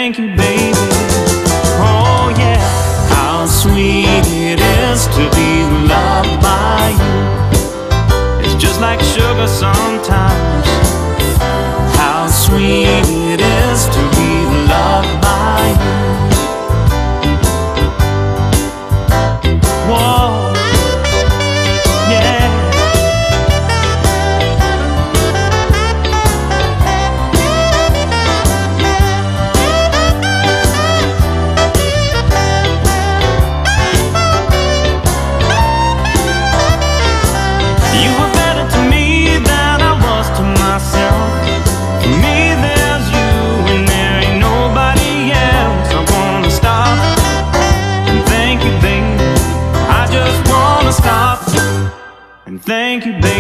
thank you, baby. Oh yeah, how sweet it is to be loved by you. It's just like sugar sometimes. How sweet it is to be loved by you. Whoa, yeah. You were better to me than I was to myself. For me there's you and there ain't nobody else. I wanna stop and thank you, baby. I just wanna stop and thank you, baby.